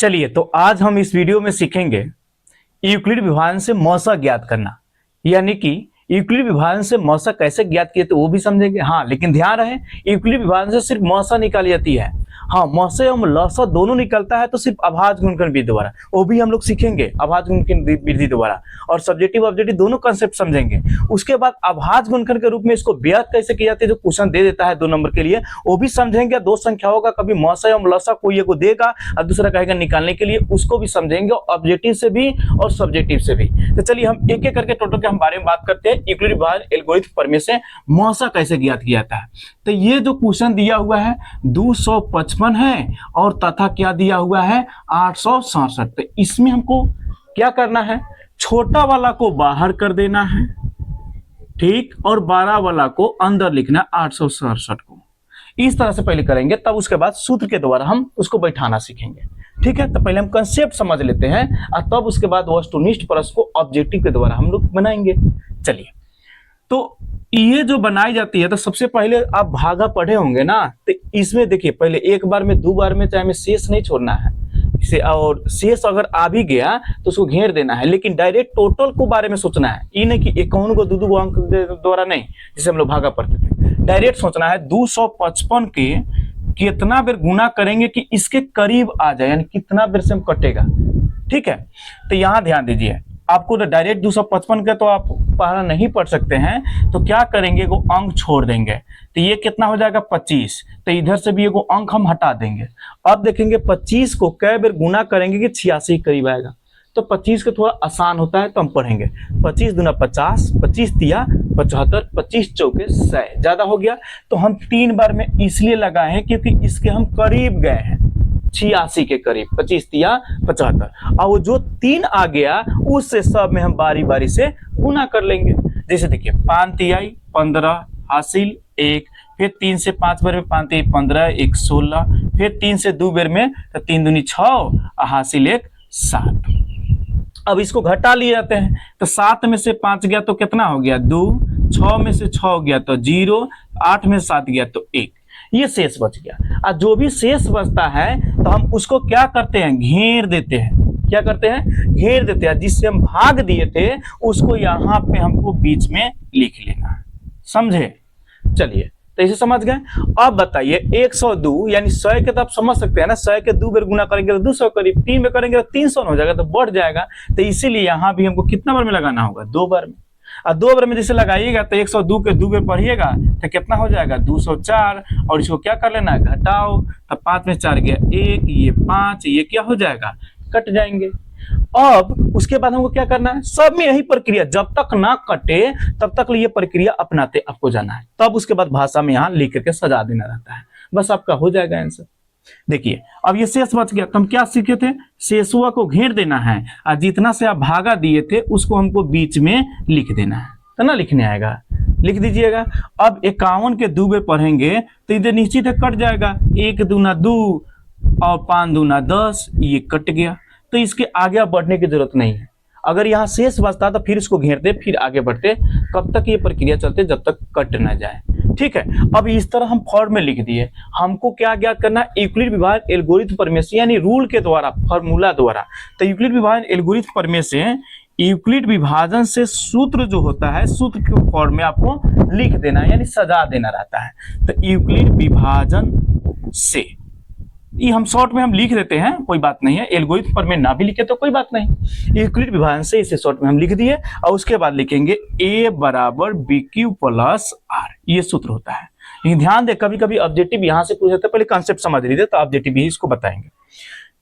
चलिए, तो आज हम इस वीडियो में सीखेंगे यूक्लिड विभाजन से मौसा ज्ञात करना। यानी कि यूक्लिड विभाजन से मौसा कैसे ज्ञात किए तो वो भी समझेंगे। हाँ, लेकिन ध्यान रहे यूक्लिड विभाजन से सिर्फ मौसा निकाली जाती है। हाँ, मौसे और लौसा दोनों निकलता है तो सिर्फ अभाज्य गुणनखंड विधि द्वारा, वो भी हम लोग सीखेंगे अभाज्य गुणनखंड विधि द्वारा, और सब्जेक्टिव ऑब्जेक्टिव दोनों कंसेप्ट समझेंगे। उसके बाद अभाज्य गुणनखंड के रूप में इसको व्यक्त कैसे किया जाता है, जो क्वेश्चन दे देता है 2 नंबर के लिए, वो भी समझेंगे। दो संख्याओं का कभी मौसा और लौसा कोई एक को देगा और दूसरा कहेगा निकालने के लिए, उसको भी समझेंगे, ऑब्जेक्टिव से भी और सब्जेक्टिव से भी। तो चलिए हम एक एक करके टोटल के हम बारे में बात करते हैं। यूक्लिड विभाजन एल्गोरिथम प्रमेय से मौसा कैसे ज्ञात किया जाता है। तो ये जो क्वेश्चन दिया हुआ है 255 है और तथा क्या दिया हुआ है 867। तो इसमें हमको क्या करना है, छोटा वाला को बाहर कर देना है, ठीक, और 12 वाला को अंदर लिखना 867 को। इस तरह से पहले करेंगे, तब उसके बाद सूत्र के द्वारा हम उसको बैठाना सीखेंगे। ठीक है, तो पहले हम कंसेप्ट समझ लेते हैं और तब उसके बाद वस्तुनिष्ठ प्रश्न को ऑब्जेक्टिव के द्वारा हम लोग बनाएंगे। चलिए, तो ये जो बनाई जाती है, तो सबसे पहले आप भागा पढ़े होंगे ना, तो इसमें देखिए पहले एक बार में 2 बार में चाहे में शेष नहीं छोड़ना है इसे, और शेष अगर आ भी गया तो उसको घेर देना है, लेकिन डायरेक्ट टोटल को बारे में सोचना है। ये नहीं कि 51 को 2 अंक द्वारा नहीं, जिसे हम लोग भागा पढ़ते थे, डायरेक्ट सोचना है 255 के कितना बेर गुना करेंगे कि इसके करीब आ जाए, यानी कितना बेर से हम कटेगा। ठीक है, तो यहाँ ध्यान दीजिए, आपको तो डायरेक्ट 255 का तो आप पहला नहीं पढ़ सकते हैं, तो क्या करेंगे, वो अंक छोड़ देंगे। तो ये कितना हो जाएगा 25, तो इधर से भी एगो अंक हम हटा देंगे। अब देखेंगे 25 को कै बेर गुना करेंगे कि 86 के करीब आएगा। तो 25 का थोड़ा आसान होता है, तो हम पढ़ेंगे 25 दूना 50, 25 तिया 75, 25 चौके 100, ज्यादा हो गया। तो हम 3 बार में इसलिए लगाए हैं क्योंकि इसके हम करीब गए हैं 86 के करीब, 25 तिया 75, और वो जो 3 आ गया उससे सब में हम बारी बारी से गुना कर लेंगे। जैसे देखिए 5 तिहाई 15 हासिल 1, फिर 3 से 5 बार में 5 तिहाई 15, 1 16, फिर 3 से 2 बार में तो 3 दूनी 6 हासिल 1 7। अब इसको घटा लिए जाते हैं, तो 7 में से 5 गया तो कितना हो गया 2, 6 में से 6 गया तो 0, 8 में से 7 गया तो 1, ये शेष बच गया। और जो भी शेष बचता है तो हम उसको क्या करते हैं, घेर देते हैं। क्या करते हैं, घेर देते हैं। जिससे हम भाग दिए थे उसको यहाँ पे हमको बीच में लिख लेना है, समझे। चलिए, तो इसे समझ गए। अब बताइए 102 यानी 100 के तो आप समझ सकते हैं ना, 100 के 2 बार गुना करेंगे तो 200 करीब, 3 में करेंगे तो 300 हो जाएगा, तो बढ़ जाएगा। तो इसीलिए यहाँ भी हमको कितना बार में लगाना होगा, 2 बार में। और 2 बार में जैसे लगाइएगा तो 102 के 2 बार पढ़िएगा तो कितना हो जाएगा 204, और इसको क्या कर लेना है, घटाओ। तो 5 में 4 गया 1, ये 5, ये क्या हो जाएगा, कट जाएंगे। अब उसके बाद हमको क्या करना है, सब में यही प्रक्रिया, जब तक ना कटे तब तक ये प्रक्रिया अपनाते आपको जाना है। तब उसके बाद भाषा में यहाँ लिख करके सजा देना रहता है, बस आपका हो जाएगा आंसर। देखिए अब ये शेष बच गया, तो हम क्या सीखे थे, शेषुआ को घेर देना है और जितना से आप भागा दिए थे उसको हमको बीच में लिख देना है, तो ना लिखने आएगा, लिख दीजिएगा। अब 51 के 2 बार पढ़ेंगे तो इधर निश्चित है कट जाएगा, 1 दूना 2 और 5 दूना 10, ये कट गया। तो इसके आगे बढ़ने की जरूरत नहीं है। अगर यहाँ शेष बचता तो फिर इसको घेरते, फिर आगे बढ़ते, कब तक ये प्रक्रिया चलते, जब तक कट ना जाए। ठीक है, अब इस तरह हम फॉर्म में लिख दिए। हमको क्या ज्ञात करना है, यूक्लिड विभाजन एल्गोरिथम प्रमेय से, यानी रूल के द्वारा, फॉर्मूला द्वारा। तो यूक्लिड विभाजन एल्गोरिथम प्रमेय से यूक्लिड विभाजन से सूत्र जो होता है, सूत्र के फॉर्म में आपको लिख देना है, यानी सजा देना रहता है। तो यूक्लिड विभाजन से, ये हम शॉर्ट में हम लिख देते हैं, कोई बात नहीं है। एल्गोरिथम पर में ना भी लिखे तो कोई बात नहीं। यूक्लिड विभाजन से इसे शॉर्ट में हम लिख दिए, और उसके बाद लिखेंगे a बराबर BQ प्लस R, ये सूत्र होता है। लेकिन ध्यान दे, कभी कभी ऑब्जेक्टिव यहाँ से पूछ जाता है, पहले कॉन्सेप्ट समझ लीजिए तो ऑब्जेक्टिव भी इसको बताएंगे।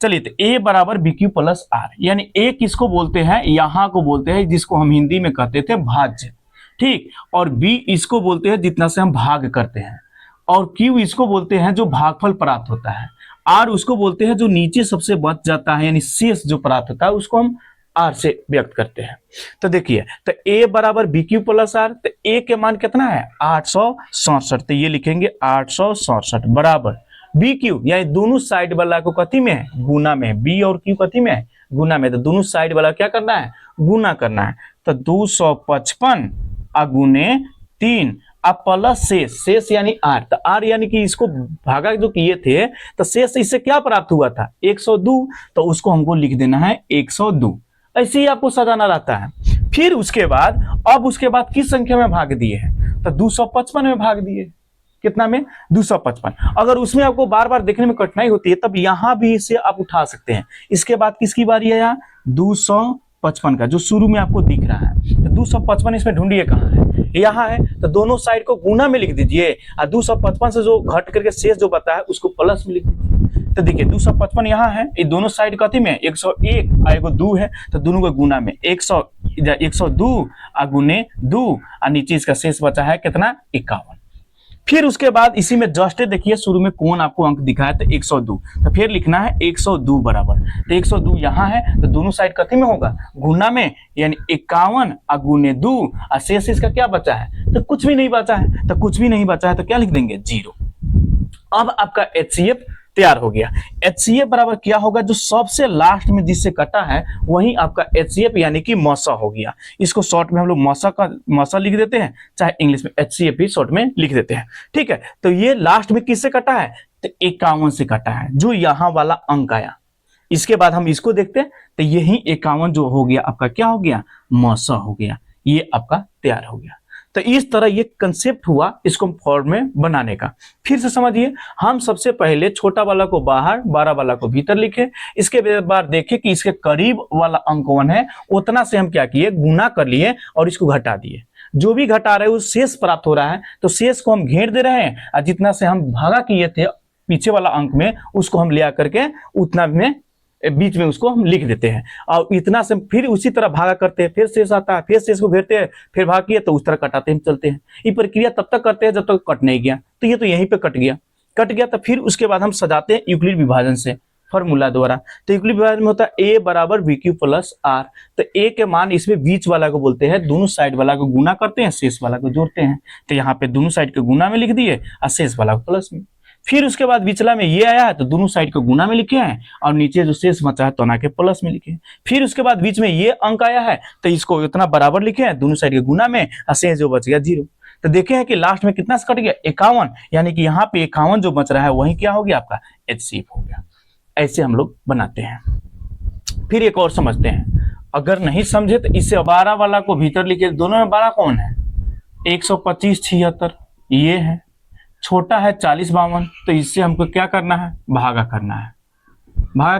चलिए, तो a बराबर BQ प्लस R, यानी a किसको बोलते हैं, यहाँ को बोलते हैं जिसको हम हिंदी में कहते थे भाज्य, ठीक, और b इसको बोलते हैं जितना से हम भाग करते हैं, और q इसको बोलते हैं जो भागफल प्राप्त होता है, R उसको बोलते हैं जो नीचे सबसे बच जाता है, यानी शेष जो प्राप्त होता है उसको हम R से व्यक्त करते हैं। तो देखिए, तो a बराबर BQ प्लस R, तो a के मान कितना है 867, तो ये लिखेंगे 867 बराबर BQ, यानी दोनों साइड वाला को कथी में है, गुना में, b और q कथी में है, गुना में, तो दोनों साइड वाला क्या करना है, गुना करना है। तो 255 गुने 3 अब प्लस शेष यानी आर, तो आर यानी कि इसको भागा जो किए थे तो शेष इससे क्या प्राप्त हुआ था 102, तो उसको हमको लिख देना है 102। ऐसे ही आपको सजाना रहता है। फिर उसके बाद किस संख्या में भाग दिए हैं, तो 255 में भाग दिए। कितना में 255। अगर उसमें आपको बार बार देखने में कठिनाई होती है तब यहां भी इसे आप उठा सकते हैं। इसके बाद किसकी बारी है, यहाँ 255 का जो शुरू में आपको दिख रहा है, तो 255 इसमें ढूंढिए कहाँ है, यहाँ है, तो दोनों साइड को गुना में लिख दीजिए और 255 से जो घट करके शेष जो बता है उसको प्लस में लिख दीजिए। तो देखिए 255 यहाँ है, ये दोनों साइड कथी में 101 और एगो 2 है, तो दोनों को गुना में 102 और गुने 2 और नीचे इसका शेष बचा है कितना 51। फिर उसके बाद इसी में जस्ट देखिए शुरू में कौन आपको अंक दिखाया था 102, तो फिर लिखना है 102 बराबर, तो 102 यहाँ है, तो दोनों साइड कथी में होगा गुना में, यानी 51 और गुने 2 और शेष इसका क्या बचा है, तो कुछ भी नहीं बचा है, तो कुछ भी नहीं बचा है तो क्या लिख देंगे 0। अब आपका HCF तैयार हो गया। HCF बराबर क्या होगा, जो सबसे लास्ट में जिससे कटा है वही आपका HCF यानी कि मौसा हो गया। इसको शॉर्ट में हम लोग मौसा लिख देते हैं, चाहे इंग्लिश में HCF भी शॉर्ट में लिख देते हैं। ठीक है, तो ये लास्ट में किससे कटा है, तो 51 से कटा है, जो यहाँ वाला अंक आया। इसके बाद हम इसको देखते हैं, तो यही 51 जो हो गया आपका क्या हो गया, मौसा हो गया, ये आपका तैयार हो गया। तो इस तरह ये कंसेप्ट हुआ इसको फॉर्म में बनाने का। फिर से समझिए, हम सबसे पहले छोटा वाला को बाहर, बड़ा वाला को भीतर लिखे, इसके बाद देखे कि इसके करीब वाला अंक 1 है, उतना से हम क्या किए, गुना कर लिए और इसको घटा दिए। जो भी घटा रहे हैं शेष प्राप्त हो रहा है, तो शेष को हम घेर दे रहे हैं और जितना से हम भागा किए थे पीछे वाला अंक में उसको हम ले आकर के उतना में बीच में उसको हम लिख देते हैं, और इतना से फिर उसी तरह भागा करते हैं, फिर शेष आता है, फिर शेष को घेरते हैं, फिर भाग किए तो उस तरह कटाते हैं चलते हैं। ये प्रक्रिया तब तक करते हैं जब तक कट नहीं गया, तो ये तो यहीं पे कट गया। तो फिर उसके बाद हम सजाते हैं यूक्लिड विभाजन से फॉर्मूला द्वारा। तो यूक्लिड विभाजन में होता है a बराबर VQ प्लस R। तो a के मान इसमें बीच वाला को बोलते हैं, दोनों साइड वाला को गुना करते हैं, शेष वाला को जोड़ते हैं। तो यहाँ पे दोनों साइड को गुना में लिख दिए और शेष वाला को प्लस में। फिर उसके बाद विचला में ये आया है तो दोनों साइड को गुना में लिखे हैं और नीचे जो शेष बचा है तो ना के प्लस में लिखे हैं। फिर उसके बाद बीच में ये अंक आया है तो इसको इतना बराबर लिखे हैं, दोनों साइड के गुना में, और शेष जो बच गया 0। तो देखे हैं कि लास्ट में कितना से कट गया 51, यानी कि यहाँ पे 51 जो बच रहा है वही क्या हो गया आपका HCF हो गया। ऐसे हम लोग बनाते हैं। फिर एक और समझते हैं, अगर नहीं समझे तो इससे 12 वाला को भीतर लिखे, दोनों में 12 कौन है, 125 76 ये है, छोटा है 40 52, तो इससे हमको क्या करना है, भागा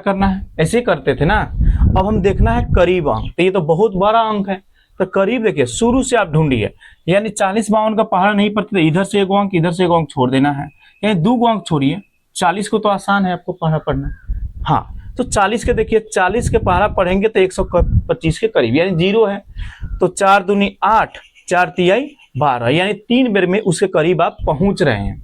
करना है। ऐसे करते थे ना। अब हम देखना है करीब अंक, तो ये तो बहुत बड़ा अंक है, तो करीब देखिए शुरू से आप ढूंढिए, यानी 40 52 का पहाड़ा नहीं पड़ता, तो इधर से 1 अंक इधर से 1 अंक छोड़ देना है, यानी 2 अंक छोड़िए। 40 को तो आसान है आपको पहाड़ा पढ़ना, हाँ, तो 40 के देखिए, 40 के पहाड़ा पढ़ेंगे तो 125 के करीब, यानी 0 है, तो 4 दूनी 8, 4 तिहाई 12, यानी 3 बेर में उसके करीब आप पहुंच रहे हैं।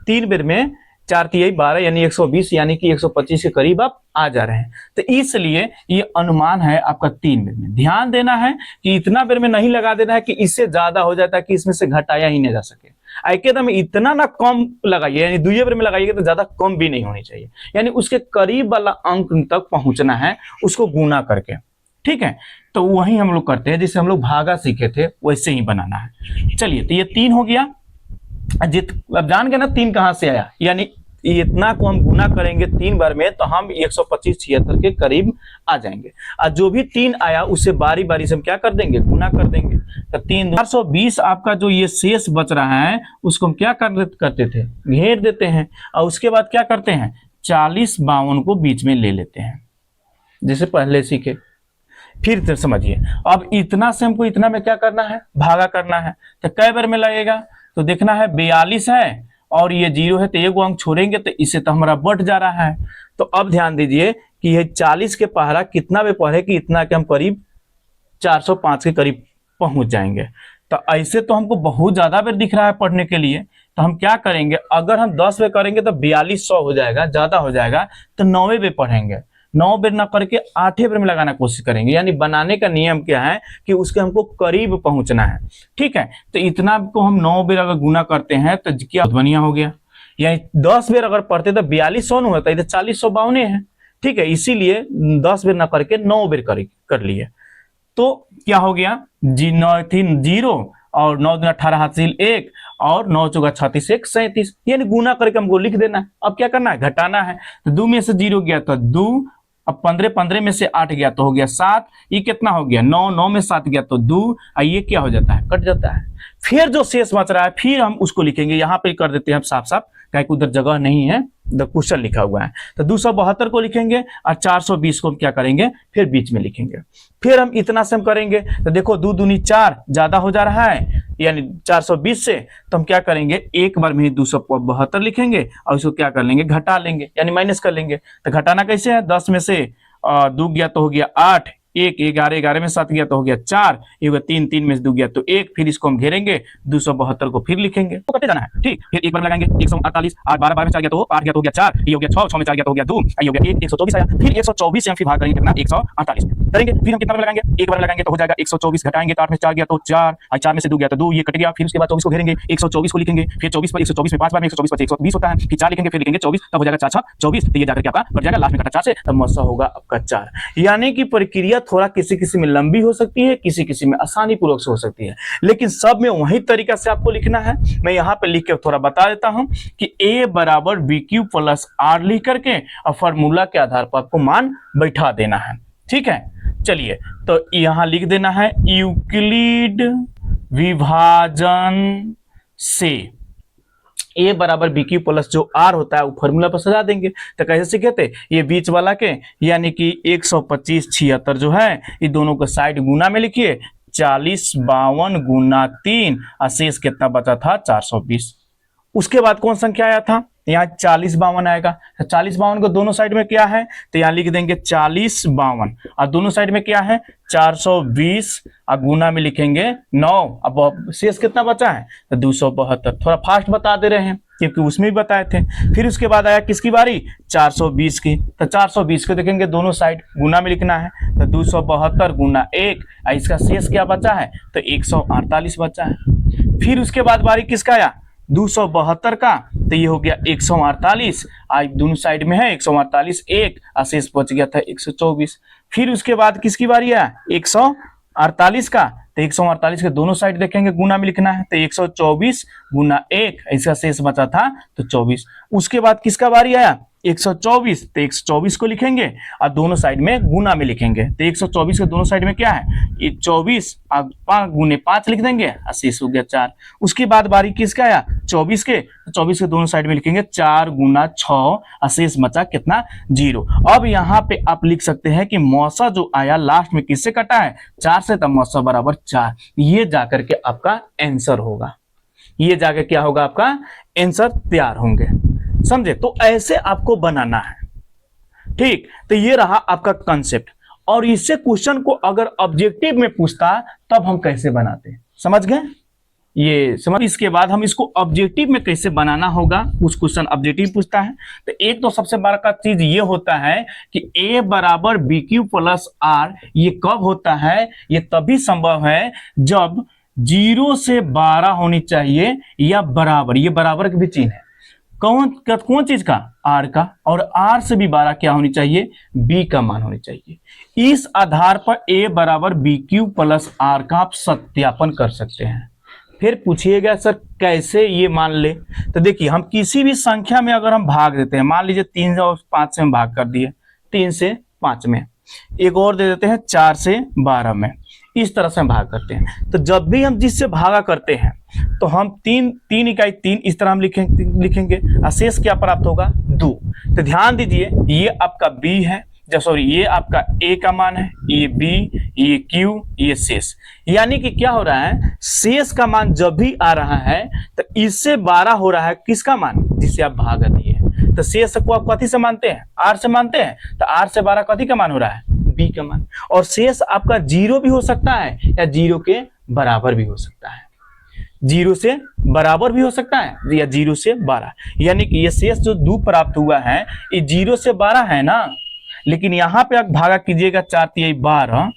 3 बेर में 4 तिहाई 12 यानी 120, यानी कि 125 के करीब आप आ जा रहे हैं। तो इसलिए ये अनुमान है आपका 3 बेर में। ध्यान देना है कि इतना बेर में नहीं लगा देना है कि इससे ज्यादा हो जाता है कि इसमें से घटाया ही नहीं जा सके। एकदम इतना ना कम लगाइए, यानी 2 बेर में लगाइएगा तो ज्यादा कम भी नहीं होनी चाहिए, यानी उसके करीब वाला अंक तक पहुंचना है उसको गुना करके। ठीक है, तो वही हम लोग करते हैं, जिससे हम लोग भागा सीखे थे वैसे ही बनाना है। चलिए, तो ये 3 हो गया। अब जान गए ना 3 कहां से आया, यानी इतना को हम गुना करेंगे 3 बार में तो हम 125 76 के करीब आ जाएंगे, और जो भी 3 आया उससे बारी बारी से हम क्या कर देंगे, गुना कर देंगे। तो 3 420 आपका जो ये शेष बच रहा है उसको हम क्या करते थे, घेर देते हैं, और उसके बाद क्या करते हैं 40 52 को बीच में ले लेते हैं, जैसे पहले सीखे। फिर समझिए, अब इतना से हमको इतना में क्या करना है, भागा करना है, तो कै बार में लगेगा, तो देखना है 42 है और ये 0 है, तो 1 अंक छोड़ेंगे तो इससे तो हमारा बढ़ जा रहा है। तो अब ध्यान दीजिए कि ये 40 के पहाड़ा कितना में पढ़े कि इतना के हम करीब 405 के करीब पहुंच जाएंगे। तो ऐसे तो हमको बहुत ज्यादा बेर दिख रहा है पढ़ने के लिए, तो हम क्या करेंगे, अगर हम 10 बेर करेंगे तो 4200 हो जाएगा, ज्यादा हो जाएगा, तो 9 बेर पढ़ेंगे। 9 बेर ना करके 8 बेर में लगाना कोशिश करेंगे, यानी बनाने का नियम क्या है कि उसके हमको करीब पहुंचना है। ठीक है, तो इतना को हम 9 बेर अगर गुना करते हैं तो क्या बढ़िया हो गया, यानी 10 बेर अगर पढ़ते तो 4200 नहीं होता, इधर 4052 है। ठीक है, इसीलिए 10 बेर ना करके 9 बेर कर लिए, तो क्या हो गया 9 3 0 और 9 2 18 हासिल 1 और 9 चौका 36 1 37, यानी गुना करके हमको लिख देना है। अब क्या करना है, घटाना है। तो 2 में से 0 गया तो 2, अब 15 15 में से 8 गया तो हो गया 7, ये कितना हो गया 9, 9 में 7 गया तो 2, और ये क्या हो जाता है, कट जाता है। फिर जो शेष बच रहा है फिर हम उसको लिखेंगे, यहाँ पे कर देते हैं हम साफ साफ, क्या उधर जगह नहीं है, द क्वेश्चन लिखा हुआ है। तो 272 को लिखेंगे और 420 को हम क्या करेंगे, फिर बीच में लिखेंगे। फिर हम इतना से हम करेंगे तो देखो 2 दूनी 4 ज्यादा हो जा रहा है, यानी 420 से, तो हम क्या करेंगे, एक बार में ही 272 लिखेंगे और इसको क्या कर लेंगे, घटा लेंगे, यानी माइनस कर लेंगे। तो घटाना कैसे है, 10 में से 2 गया तो हो गया 8, 1 11 11 में 7 गया तो हो गया 4, 3 3 में से 2 गया तो 1, फिर इसको हम घेरेंगे, 272 को फिर लिखेंगे, तो कटे जाना है। ठीक, फिर एक बार लगाएंगे 148, 8 12 12 में 4 गया तो 8 गया तो हो गया 4, ये हो गया 6 6 में 4 गया तो हो गया 2, ये हो गया 1 124 आया। फिर 124 से हम फिर भाग करेंगे कितना, 148 करेंगे। फिर हम कितना बार लगाएंगे, एक बार लगाएंगे तो हो जाएगा 124, घटाएंगे तो 8 में 4 गया तो 4, और 4 में से 2 गया तो 2, ये कट गया। फिर उसके बाद 24 को घेरेंगे, 124 को लिखेंगे, फिर 24 पर 124 में 5 बार में 124 पर 120 होता है, फिर 4 लिखेंगे, फिर लिखेंगे 24, तब हो जाएगा 4 6 24, तो ये जाकर के आपका कट जाएगा, लास्ट में कटा 4 से, तब मौसा होगा आपका 4। यानी कि प्रक्रिया थोड़ा किसी किसी में लंबी हो सकती है, किसी किसी में आसानी पूर्वक से हो सकती है, लेकिन सब में वही तरीका से आपको लिखना है। मैं यहाँ पे लिख के थोड़ा बता देता हूं कि a बराबर BQ प्लस R लिख करके और फॉर्मूला के आधार पर आपको मान बैठा देना है। ठीक है, चलिए तो यहां लिख देना है यूक्लिड विभाजन से a बराबर BQ प्लस जो R होता है वो फॉर्मूला पर सजा देंगे। तो कैसे सीखे थे, ये बीच वाला के यानी कि 125 76 जो है, ये दोनों को साइड गुना में लिखिए, 40 52 गुना 3, और शेष कितना बचा था 420। उसके बाद कौन संख्या आया था, यहाँ 40 52 आएगा। तो 40 52 को दोनों साइड में क्या है, तो यहाँ लिख देंगे 40 52, और दोनों साइड में क्या है 420, और गुना में लिखेंगे 9। अब शेष कितना बचा है, तो 272। थोड़ा फास्ट बता दे रहे हैं क्योंकि उसमें भी बताए थे। फिर उसके बाद आया किसकी बारी, 420 की। तो 420 को देखेंगे दोनों साइड गुना में लिखना है, तो 272 गुना 1, और इसका शेष क्या बचा है, तो 148 बचा है। फिर उसके बाद बारी किसका आया, 272 का, तो ये हो गया 148, आज दोनों साइड में है 148 1, और शेष बच गया था 124। फिर उसके बाद किसकी बारी है, 148 का, तो 148 के दोनों साइड देखेंगे गुना में लिखना है, तो 124 गुना 1, इसका शेष बचा था तो 24। उसके बाद किसका बारी आया, 124, तो 124 को लिखेंगे और दोनों साइड में गुना में लिखेंगे, तो 124 के दोनों साइड में क्या है, ये 24 गुने 5 लिख देंगे और शेष हो गया 4। उसके बाद बारी किसका आया, 24 के, 24 के दोनों साइड में लिखेंगे 4 गुना 6, और शेष बचा कितना, 0। अब यहाँ पे आप लिख सकते हैं कि मौसा जो आया लास्ट में किससे कटा है, 4 से, तब मौसा बराबर 4। ये जाकर के आपका आंसर होगा, ये जाकर क्या होगा, आपका आंसर तैयार होंगे, समझे। तो ऐसे आपको बनाना है, ठीक। तो ये रहा आपका कंसेप्ट, और इससे क्वेश्चन को अगर ऑब्जेक्टिव में पूछता तब हम कैसे बनाते, समझ गए, ये समझ। इसके बाद हम इसको ऑब्जेक्टिव में कैसे बनाना होगा, उस क्वेश्चन ऑब्जेक्टिव पूछता है। तो एक तो सबसे बड़ा चीज ये होता है कि a बराबर BQ प्लस R, ये कब होता है, ये तभी संभव है जब 0 से 12 होनी चाहिए या बराबर, ये बराबर की भी चिन्ह है, कौन चीज का, R का, और R से भी 12 क्या होनी चाहिए, B का मान होनी चाहिए। इस आधार पर a बराबर BQ प्लस R का आप सत्यापन कर सकते हैं। फिर पूछिएगा सर कैसे ये मान ले, तो देखिए हम किसी भी संख्या में अगर हम भाग देते हैं, मान लीजिए 3 और 5 से हम भाग कर दिए, 3 से 5 में, एक और दे देते हैं 4 से 12 में, इस तरह से हम भाग करते हैं। तो जब भी हम जिससे भागा करते हैं तो हम 3 इकाई 3 इस तरह हम लिखेंगे, और शेष क्या प्राप्त होगा, 2। तो ध्यान दीजिए ये आपका B है, सॉरी ये आपका A का मान है, ये B, ये Q, ये शेष। यानी कि क्या हो रहा है, शेष का मान जब भी आ रहा है तो इससे 12 हो रहा है किसका मान, जिससे आप भागा दिए। तो शेष को आप कथी से मानते हैं, R से मानते हैं, तो R से 12 कथी का मान हो रहा है, B का मान। और शेष आपका 0 भी हो सकता है या 0 के बराबर भी हो सकता है, 0 से बराबर भी हो सकता है या 0 से 12। यानी कि ये शेष जो 2 प्राप्त हुआ है ये 0 से 12 है ना, लेकिन यहाँ पे आप भागा कीजिएगा 4 3 12,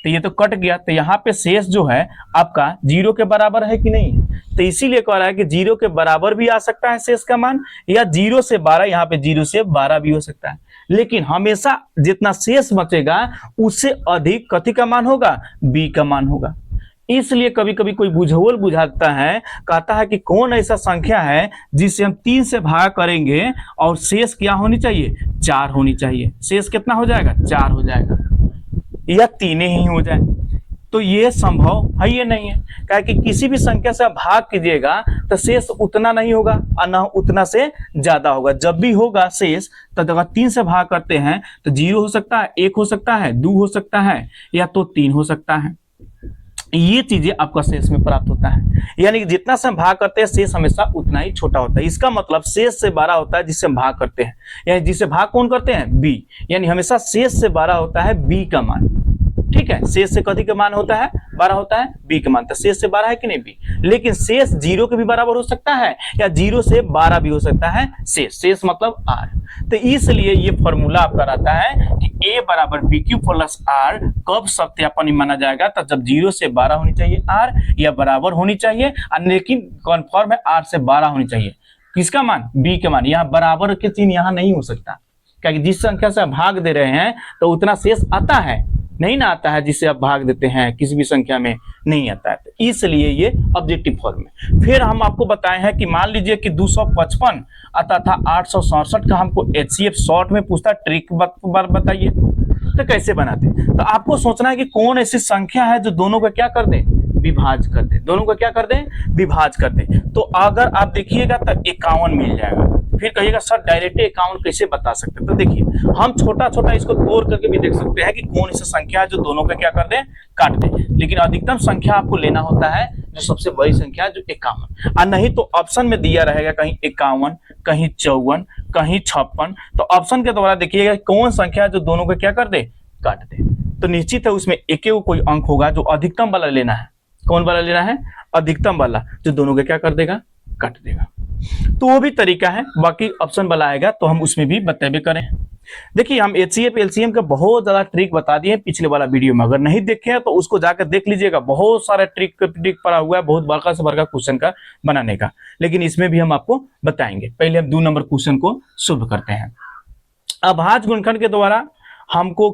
तो ये तो कट गया, तो यहाँ पे शेष जो है आपका 0 के बराबर है कि नहीं है। तो इसीलिए कह रहा है कि 0 के बराबर भी आ सकता है शेष का मान, या 0 से 12, यहाँ पे 0 से 12 भी हो सकता है, लेकिन हमेशा जितना शेष बचेगा उससे अधिक कथी का मान होगा, B का मान होगा। इसलिए कभी कभी कोई बुझावल बुझाता है, कहता है कि कौन ऐसा संख्या है जिसे हम 3 से भाग करेंगे और शेष क्या होनी चाहिए, 4 होनी चाहिए। शेष कितना हो जाएगा, 4 हो जाएगा, या 3 ही हो जाए। तो ये संभव है, ये नहीं है। क्या कि किसी भी संख्या से आप भाग कीजिएगा तो शेष उतना नहीं होगा और न उतना से ज्यादा होगा। जब भी होगा शेष, तो अगर 3 से भाग करते हैं तो 0 हो सकता है, 1 हो सकता है, 2 हो सकता है, या तो 3 हो सकता है। ये चीजें आपका शेष में प्राप्त होता है। यानी कि जितना से हम भाग करते हैं शेष हमेशा उतना ही छोटा होता है। इसका मतलब शेष से 12 होता है जिससे हम भाग करते हैं, यानी जिससे भाग कौन करते हैं, बी। यानी हमेशा शेष से 12 होता है बी का मान। ठीक है, शेष से कथी का मान होता है, 12 होता है बी का मान। तो शेष से 12 है कि नहीं, बी। लेकिन शेष 0 के भी बराबर हो सकता है या 0 से 12 भी हो सकता है शेष मतलब आर। तो इसलिए ये फॉर्मूला आपका रहता है कि a बराबर बी क्यू प्लस आर कब सत्यापन माना जाएगा, तब जब 0 से 12 होनी चाहिए आर या बराबर होनी चाहिए, लेकिन कन्फर्म है आर से 12 होनी चाहिए। किसका मान, बी का मान। यहाँ बराबर के चिन्ह यहाँ नहीं हो सकता, क्योंकि जिस संख्या से आप भाग दे रहे हैं तो उतना शेष आता है, नहीं ना आता है जिससे आप भाग देते हैं किसी भी संख्या में नहीं आता है। तो इसलिए ये ऑब्जेक्टिव फॉर्म है। फिर हम आपको बताए हैं कि मान लीजिए कि 255 आता था 867 का, हमको HCF शॉर्ट में पूछता, ट्रिक बताइए तो कैसे बनाते। तो आपको सोचना है कि कौन ऐसी संख्या है जो दोनों का क्या कर दे, विभाज कर दे, दोनों का क्या कर दे, विभाज कर दे। तो अगर आप देखिएगा तो 51 मिल जाएगा। फिर कहिएगा सर डायरेक्ट 51 कैसे बता सकते हैं, तो देखिए हम छोटा छोटा इसको तोड़ करके भी देख सकते हैं कि कौन सी संख्या है जो दोनों का क्या कर दे, काट दे। लेकिन अधिकतम संख्या आपको लेना होता है जो सबसे बड़ी संख्या जो 51, और नहीं तो ऑप्शन में दिया रहेगा कहीं 51, कहीं 54, कहीं 56। तो ऑप्शन के द्वारा देखिएगा कौन संख्या जो दोनों का क्या कर दे, काट दे। तो निश्चित है उसमें एक कोई अंक होगा जो अधिकतम वाला लेना है। कौन वाला लेना है, अधिकतम वाला, जो दोनों का क्या कर देगा, काट देगा। तो वो भी तरीका है, बाकी ऑप्शन वाला आएगा तो हम उसमें भी बतेबे करें। देखिए हम HCF LCM का बहुत ज्यादा ट्रिक बता दिए पिछले वाला वीडियो में, अगर नहीं देखे हैं तो उसको जाकर देख लीजिएगा। बहुत सारा ट्रिक पड़ा हुआ है, बहुत बड़का से बड़का क्वेश्चन का बनाने का, लेकिन इसमें भी हम आपको बताएंगे। पहले हम 2 नंबर क्वेश्चन को शुरू करते हैं। अभाज्य गुणनखंड के द्वारा हमको